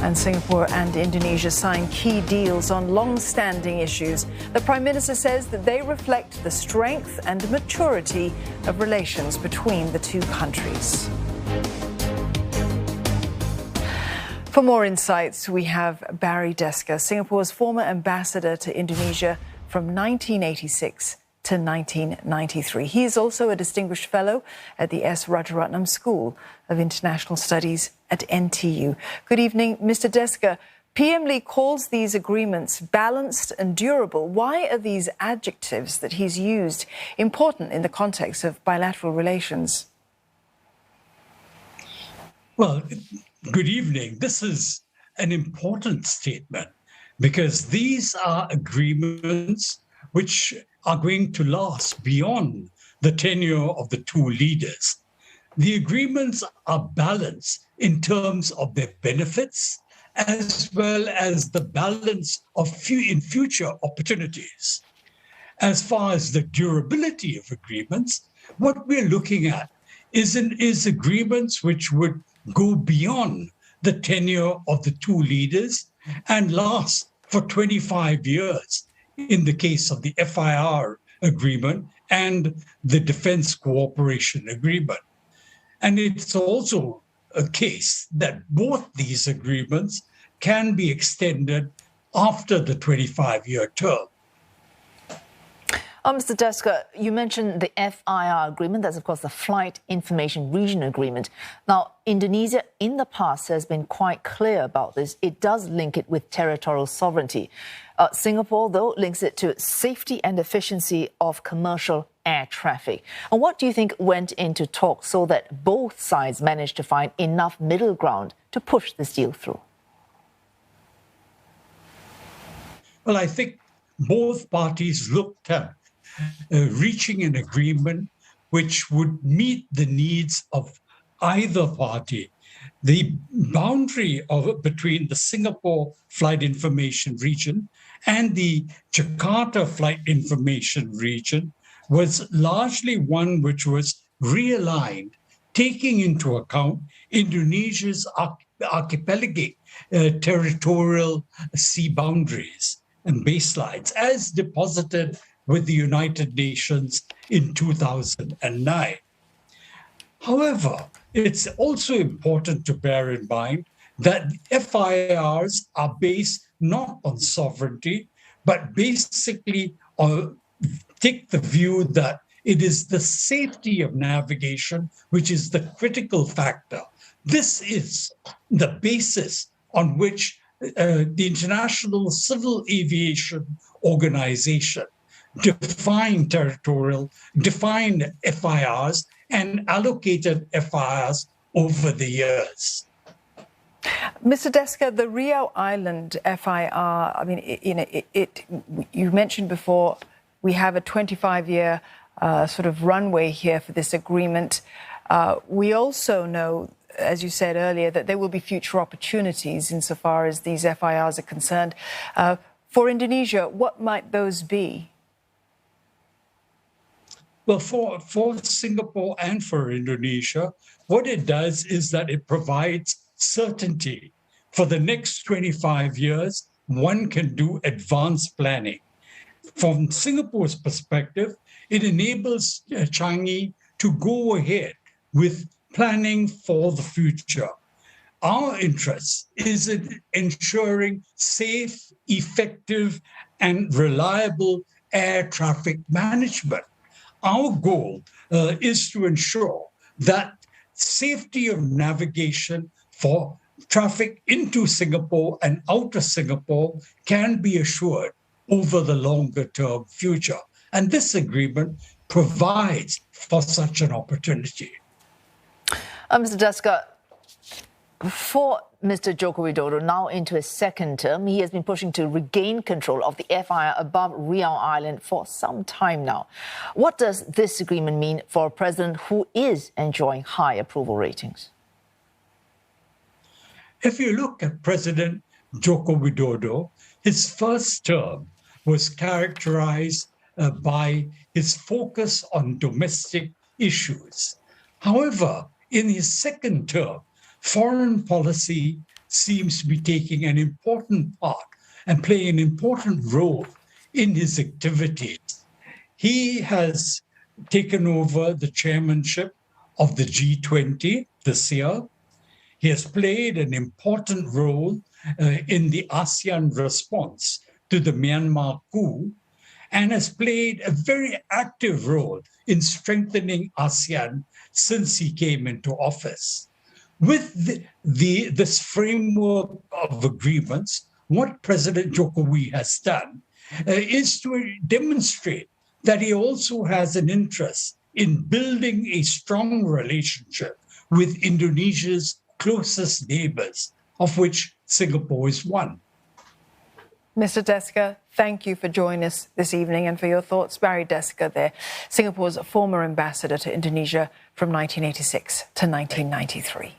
And Singapore and Indonesia signed key deals on long-standing issues. The Prime Minister says that they reflect the strength and maturity of relations between the two countries. For more insights, we have Barry Desker, Singapore's former ambassador to Indonesia from 1986 to 1993. He is also a distinguished fellow at the S. Rajaratnam School of International Studies at NTU. Good evening, Mr. Desker. PM Lee calls these agreements balanced and durable. Why are these adjectives that he's used important in the context of bilateral relations? Well, good evening. This is an important statement because these are agreements which are going to last beyond the tenure of the two leaders. The agreements are balanced in terms of their benefits as well as the balance of in future opportunities. As far as the durability of agreements, what we're looking at is agreements which would go beyond the tenure of the two leaders and last for 25 years in the case of the FIR agreement and the Defense Cooperation Agreement. And it's also a case that both these agreements can be extended after the 25-year term. Mr. Desker, you mentioned the FIR agreement. That's, of course, the Flight Information Region Agreement. Now, Indonesia in the past has been quite clear about this. It does link it with territorial sovereignty. Singapore, though, links it to safety and efficiency of commercial air traffic. And what do you think went into talks so that both sides managed to find enough middle ground to push this deal through? Well, I think both parties looked at reaching an agreement which would meet the needs of either party. The boundary between the Singapore Flight Information Region and the Jakarta Flight Information Region was largely one which was realigned, taking into account Indonesia's archipelagic territorial sea boundaries and baselines as deposited with the United Nations in 2009. However, it's also important to bear in mind that FIRs are based not on sovereignty, but basically take the view that it is the safety of navigation which is the critical factor. This is the basis on which the International Civil Aviation Organization defined FIRs and allocated FIRs over the years. Mr. Desker, the Riau Island FIR, I mean, you mentioned before we have a 25-year sort of runway here for this agreement. We also know, as you said earlier, that there will be future opportunities insofar as these FIRs are concerned. For Indonesia, what might those be? Well, for Singapore and for Indonesia, what it does is that it provides certainty. For the next 25 years, one can do advanced planning. From Singapore's perspective, it enables Changi to go ahead with planning for the future. Our interest is in ensuring safe, effective, and reliable air traffic management. Our goal is to ensure that safety of navigation for traffic into Singapore and out of Singapore can be assured over the longer term future. And this agreement provides for such an opportunity. Mr. Desker, for Mr. Joko Widodo, now into his second term, he has been pushing to regain control of the FIR above Riau Island for some time now. What does this agreement mean for a president who is enjoying high approval ratings? If you look at President Joko Widodo, his first term was characterized by his focus on domestic issues. However, in his second term, foreign policy seems to be taking an important part and playing an important role in his activities. He has taken over the chairmanship of the G20 this year. He has played an important role in the ASEAN response to the Myanmar coup, and has played a very active role in strengthening ASEAN since he came into office. With this framework of agreements, what President Jokowi has done is to demonstrate that he also has an interest in building a strong relationship with Indonesia's closest neighbors, of which Singapore is one. Mr. Desker, thank you for joining us this evening and for your thoughts. Barry Desker there, Singapore's former ambassador to Indonesia from 1986 to 1993.